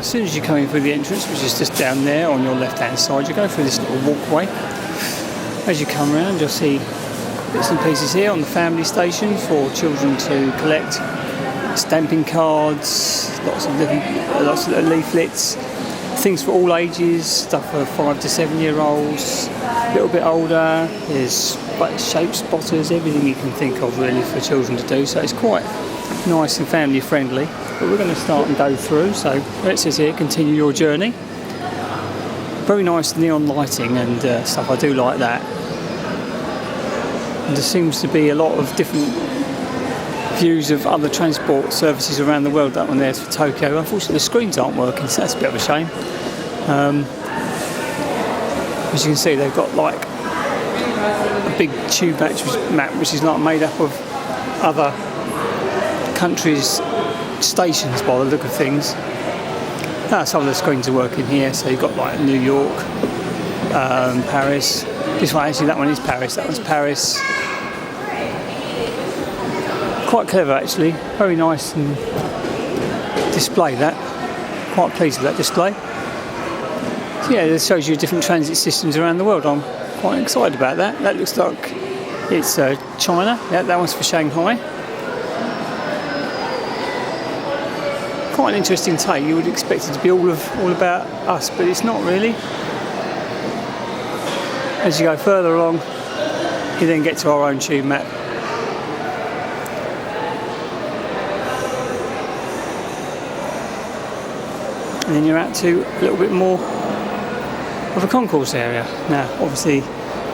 as soon as you come in through the entrance, which is just down there on your left hand side, you go through this little walkway. As you come around, you'll see bits and pieces here on the family station for children to collect. Stamping cards, lots of little leaflets, things for all ages, stuff for 5 to 7 year olds, a little bit older. There's shape spotters, everything you can think of really for children to do. So it's quite nice and family friendly. But we're going to start and go through. So it says here, continue your journey. Very nice neon lighting and stuff. I do like that. And there seems to be a lot of different views of other transport services around the world. That one there's for Tokyo. Unfortunately the screens aren't working, so that's a bit of a shame. As you can see, they've got like a big tube map which is like made up of other countries' stations by the look of things. Some of the screens are working here, so you've got like New York, Paris. This one, actually that one is Paris, that one's Paris. Quite clever actually, very nice and display that. Quite pleased with that display. So yeah, this shows you different transit systems around the world. I'm quite excited about that. That looks like it's China. Yeah, that one's for Shanghai. Quite an interesting take. You would expect it to be all about us, but it's not really. As you go further along, you then get to our own tube map. And then you're out to a little bit more of a concourse area. Now, obviously,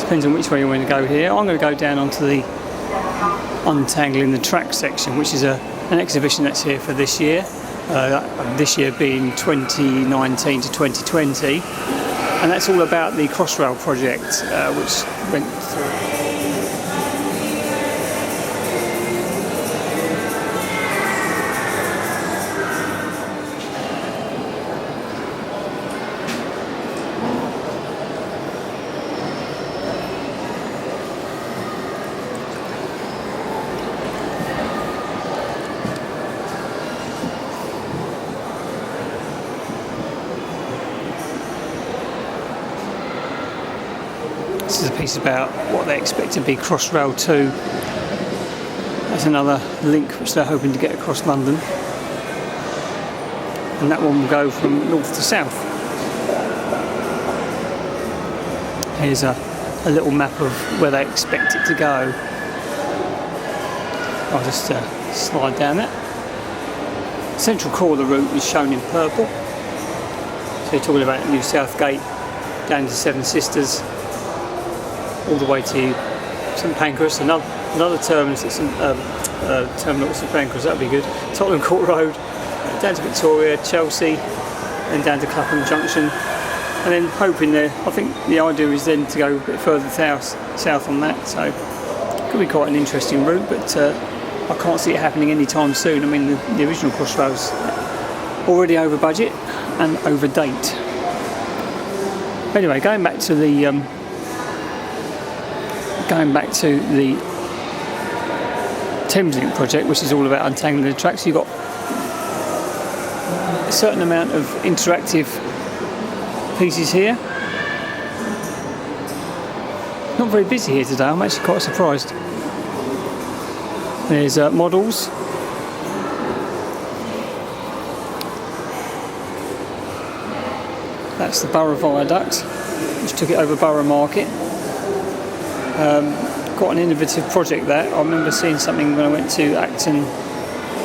depends on which way you want to go here. I'm going to go down onto the Untangling the Track section, which is an exhibition that's here for this year. This year being 2019 to 2020. And that's all about the Crossrail project, which went through. This is a piece about what they expect to be Crossrail 2. That's another link which they're hoping to get across London. And that one will go from north to south. Here's a little map of where they expect it to go. I'll just slide down that. Central core of the route is shown in purple. So you're talking about New Southgate down to Seven Sisters, all the way to St Pancras, another terminus at terminal at St Pancras, that would be good. Tottenham Court Road, down to Victoria, Chelsea, and down to Clapham Junction. And then hoping there, I think the idea is then to go a bit further south on that, so it could be quite an interesting route, but I can't see it happening anytime soon. I mean, the original Crossrail's already over budget and over date. Anyway, going back to the Thameslink project, which is all about untangling the tracks. You've got a certain amount of interactive pieces here. Not very busy here today, I'm actually quite surprised. There's models. That's the Borough Viaduct, which took it over Borough Market. Quite an innovative project that. I remember seeing something when I went to Acton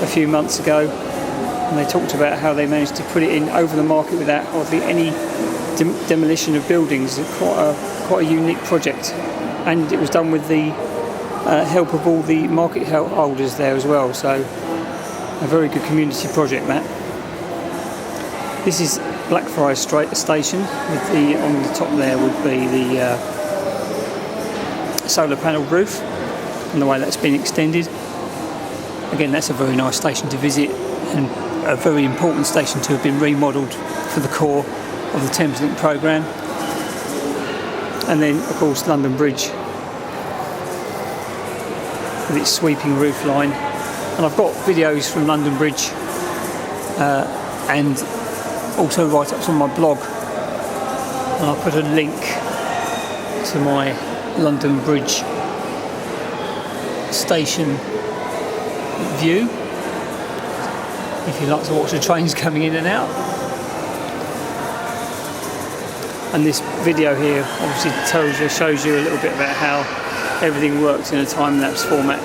a few months ago, and they talked about how they managed to put it in over the market without hardly any demolition of buildings. Quite a unique project, and it was done with the help of all the market holders there as well, so a very good community project that. This is Blackfriars Station, with on the top there would be the solar panel roof and the way that's been extended. Again, that's a very nice station to visit and a very important station to have been remodelled for the core of the Thameslink programme. And then of course London Bridge with its sweeping roof line. And I've got videos from London Bridge and also write-ups on my blog, and I'll put a link to my London Bridge station view if you like to watch the trains coming in and out. And this video here obviously shows you a little bit about how everything works in a time-lapse format.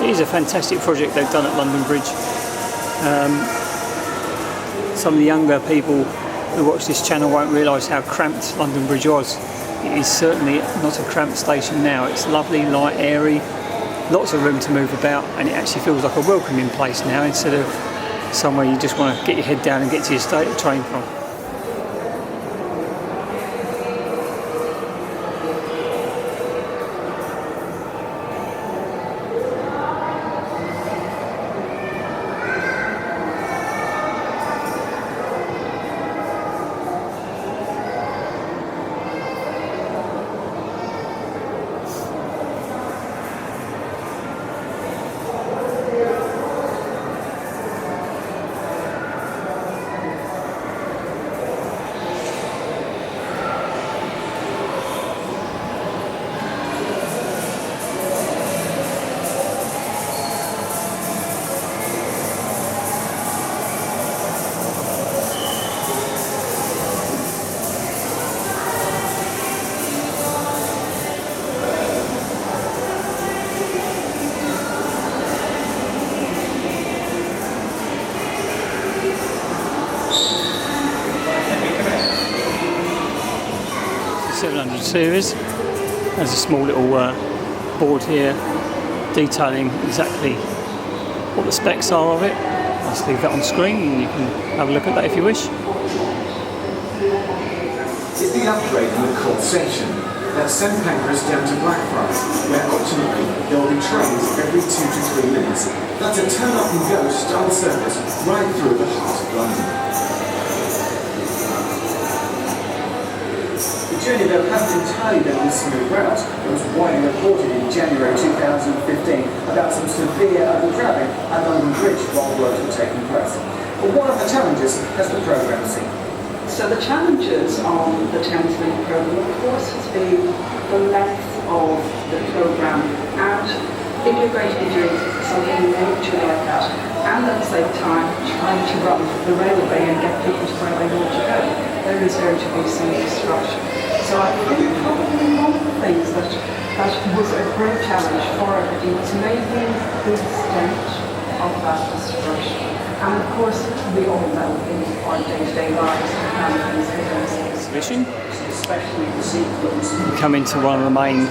It is a fantastic project they've done at London Bridge. Some of the younger people who watch this channel won't realise how cramped London Bridge was. It is certainly not a cramped station now. It's lovely, light, airy, lots of room to move about, and it actually feels like a welcoming place now instead of somewhere you just want to get your head down and get to your train from. Series. There's a small little board here detailing exactly what the specs are of it. I'll just leave that on screen and you can have a look at that if you wish. It's the upgrade in the core section that send Pancras down to Blackfriars, where ultimately there will be trains every 2 to 3 minutes. That's a turn up and go style service right through the heart of London. The journey though hasn't entirely been on a smooth route. It was widely reported in January 2015 about some severe overcrowding at London Bridge while works were taking place. But what are the challenges has the programme seen? So the challenges on the Thames Link programme, of course, has been the length of the programme and integrating doing something major like that, and at the same time trying to run the railway and get people to where they want to go. There is going to be some disruption. So I think probably one of the things that was a great challenge for everybody was maybe the extent of that disruption. And of course, we all know in our day-to-day lives how things happen. Exhibition. We come into one of the main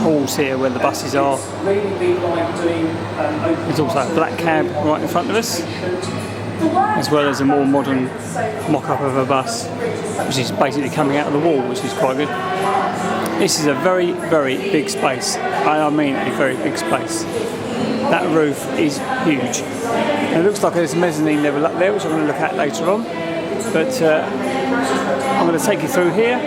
halls here where the buses are. There's also a black cab right in front of us, as well as a more modern mock-up of a bus, which is basically coming out of the wall, which is quite good. This is a very, very big space. I mean a very big space. That roof is huge. And it looks like there's a mezzanine level up there, which I'm going to look at later on. But I'm going to take you through here.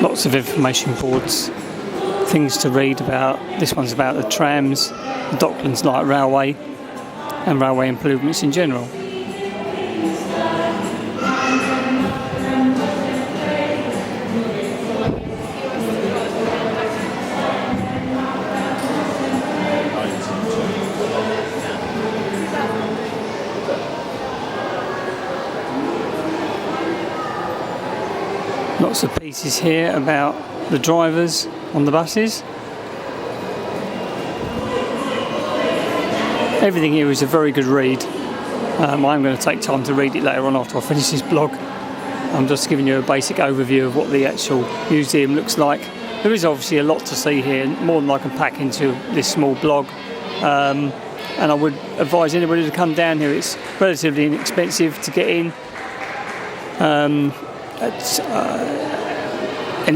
Lots of information boards, things to read about. This one's about the trams, the Docklands Light Railway, and railway improvements in general. Lots of pieces here about the drivers on the buses. Everything here is a very good read. I'm going to take time to read it later on after I finish this blog. I'm just giving you a basic overview of what the actual museum looks like there is obviously a lot to see here, more than I can pack into this small blog. And I would advise anybody to come down here. It's relatively inexpensive to get in. And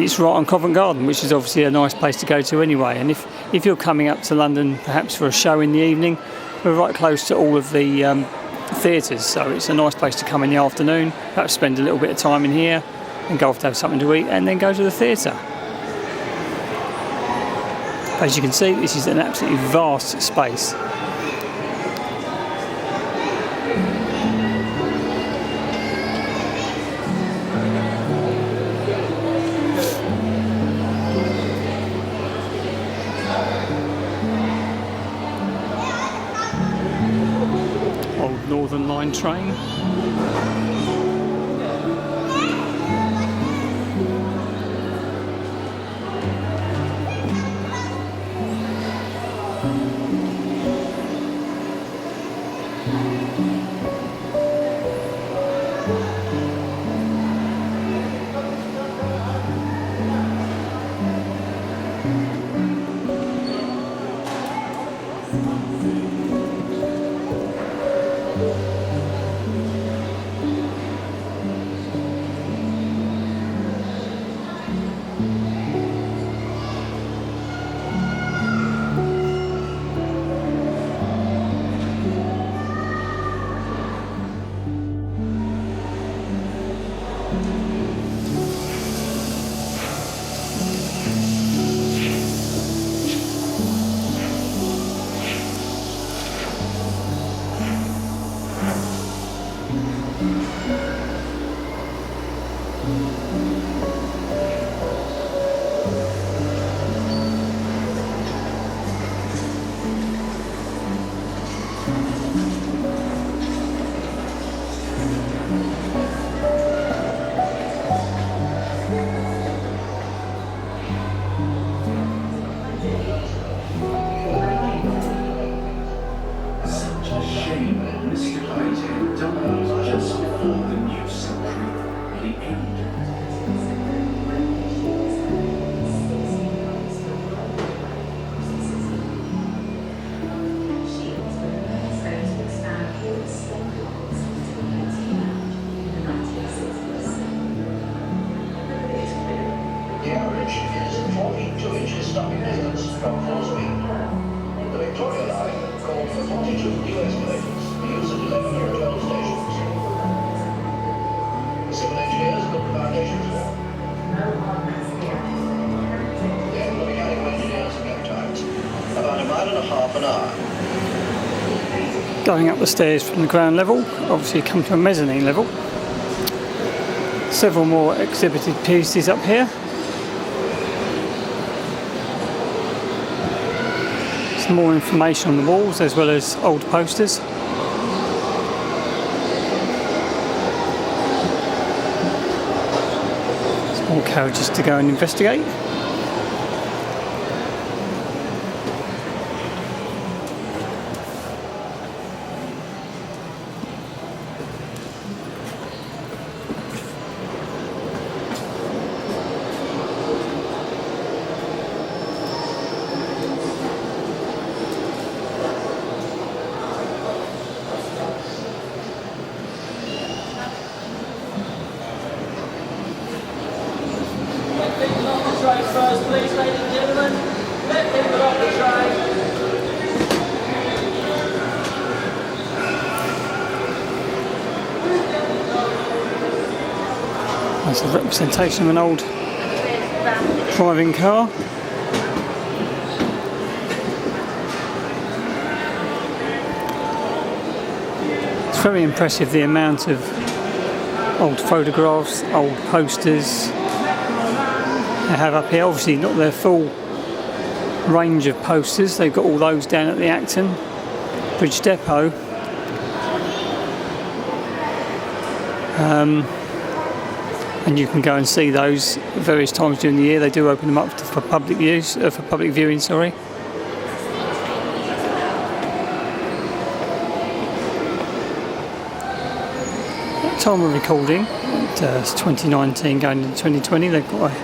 it's right on Covent Garden, which is obviously a nice place to go to anyway. And if you're coming up to London perhaps for a show in the evening, we're right close to all of the theatres, so it's a nice place to come in the afternoon, perhaps spend a little bit of time in here and go off to have something to eat and then go to the theatre. As you can see, this is an absolutely vast space. Old Northern Line train. Going up the stairs from the ground level, obviously you come to a mezzanine level. Several more exhibited pieces up here. Some more information on the walls as well as old posters. Some more carriages to go and investigate. First, please, ladies and gentlemen, let people off the train. That's a representation of an old driving car. It's very impressive the amount of old photographs, old posters they have up here. Obviously not their full range of posters, they've got all those down at the Acton Bridge Depot. And you can go and see those at various times during the year. They do open them up for public use, for public viewing, sorry. At time of recording, it's 2019 going into 2020, they've got a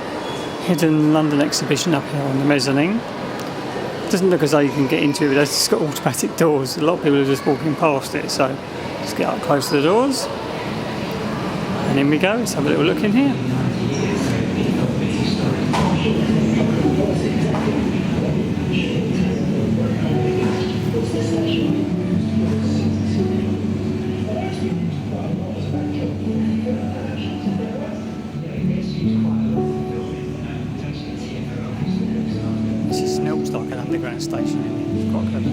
hidden London exhibition up here on the mezzanine. Doesn't look as though you can get into it, but it's got automatic doors. A lot of people are just walking past it, so let's get up close to the doors. And in we go, let's have a little look in here. It smells like an underground station in here. It's quite clever.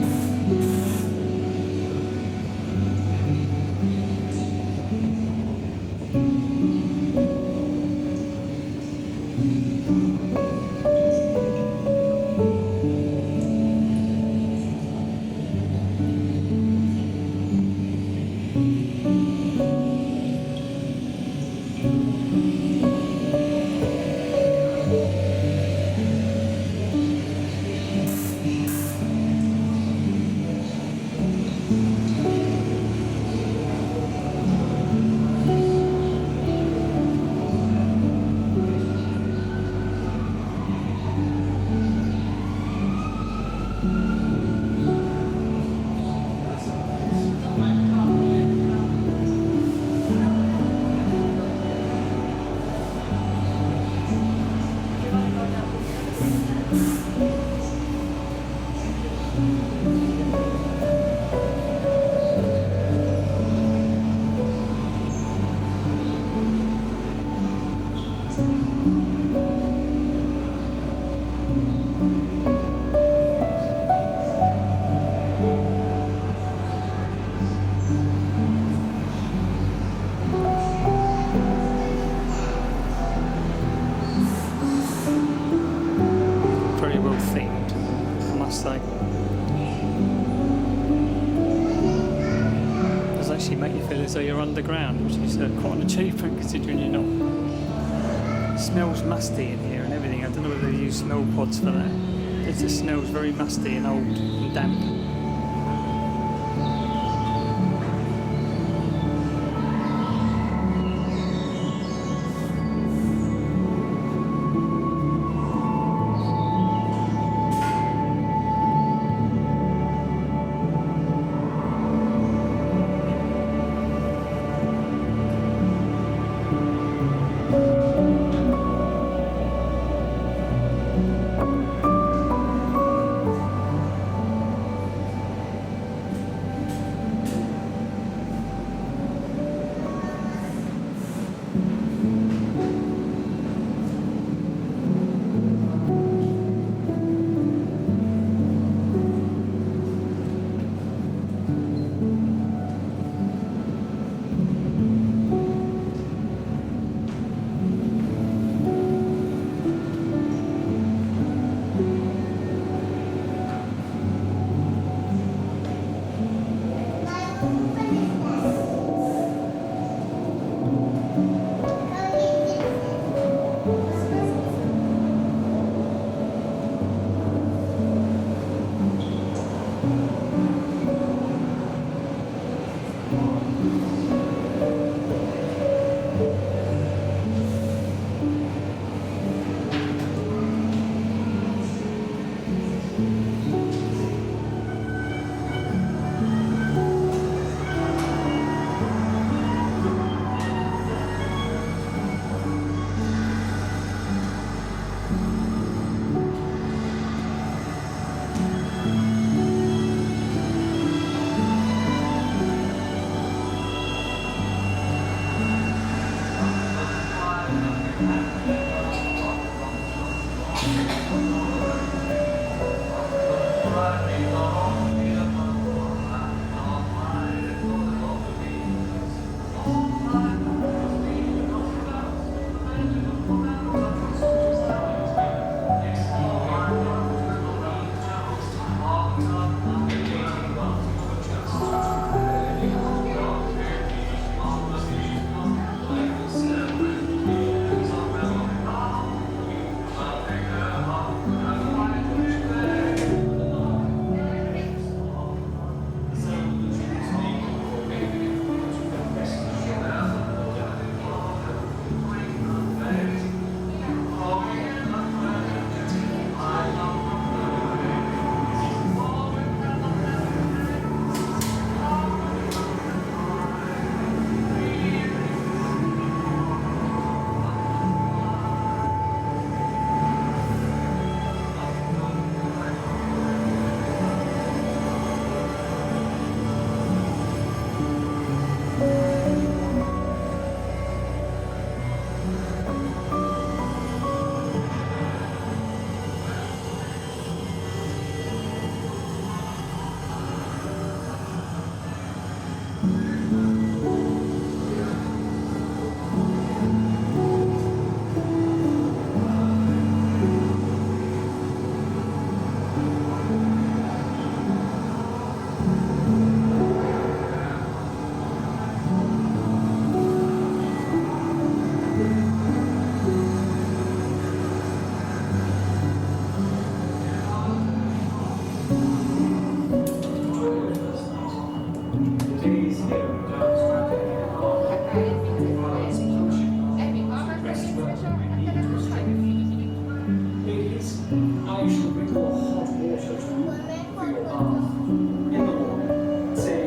So you're underground, which is quite an achievement considering you're not. It smells musty in here and everything. I don't know whether they use smell pods for that. It just smells very musty and old and damp. you should bring more hot water for your bath. In the morning, say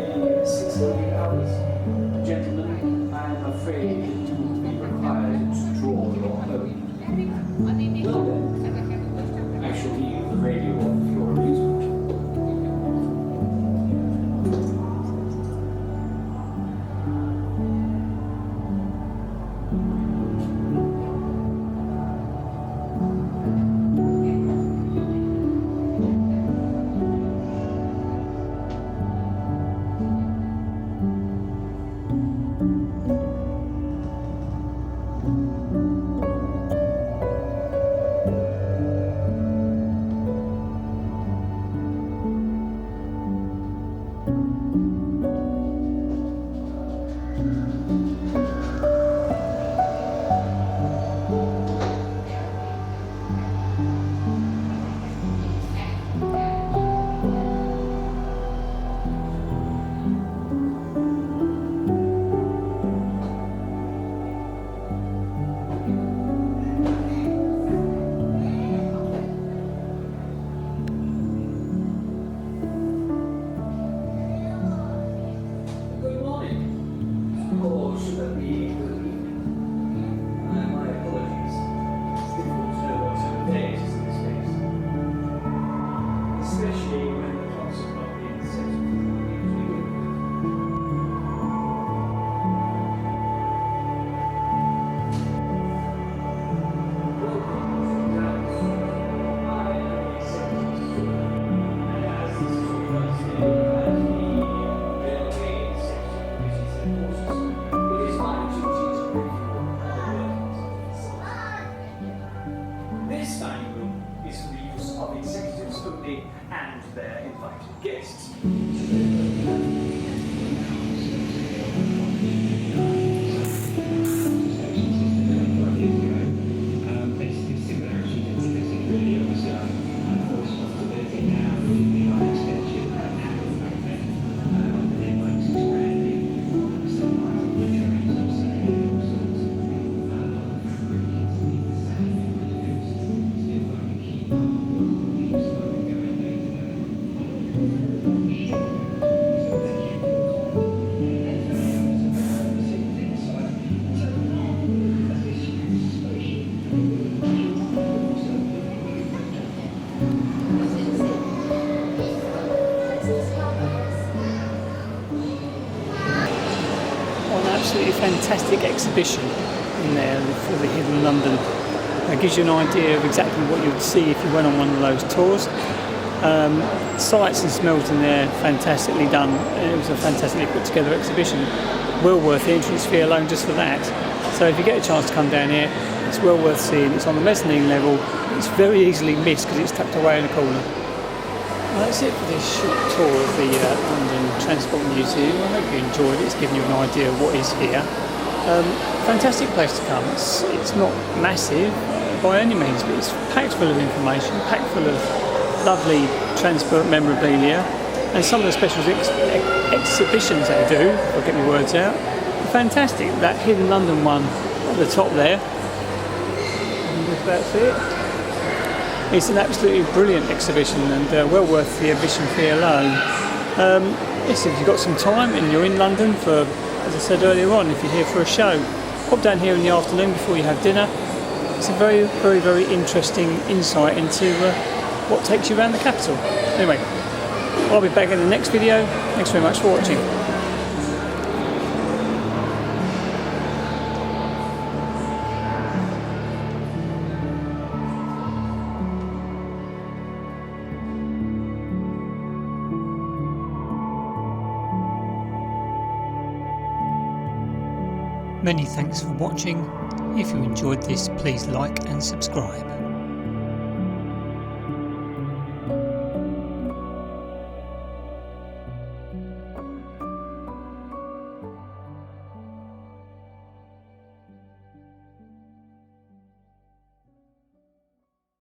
6 or 8 hours. Gentlemen, I am afraid you will be required to draw your own. Well then, I shall leave the radio on for your amusement. And their invited guests. Absolutely fantastic exhibition in there for the Hidden London. It gives you an idea of exactly what you would see if you went on one of those tours. Sights and smells in there, fantastically done. It was a fantastically put together exhibition. Well worth the entrance fee alone just for that. So if you get a chance to come down here, it's well worth seeing. It's on the mezzanine level. It's very easily missed because it's tucked away in the corner. Well, that's it for this short tour of the London Transport Museum. I hope you enjoyed it. It's given you an idea of what is here. Fantastic place to come. It's not massive by any means, but it's packed full of information, packed full of lovely transport memorabilia, and some of the special exhibitions they do, if I get my words out, are fantastic. That Hidden London one at the top there, and if that's it. It's an absolutely brilliant exhibition and well worth the admission fee alone. Yes, if you've got some time and you're in London for, as I said earlier on, if you're here for a show, pop down here in the afternoon before you have dinner. It's a very, very, very interesting insight into what takes you around the capital. Anyway, I'll be back in the next video. Thanks very much for watching. Many thanks for watching. If you enjoyed this, please like and subscribe.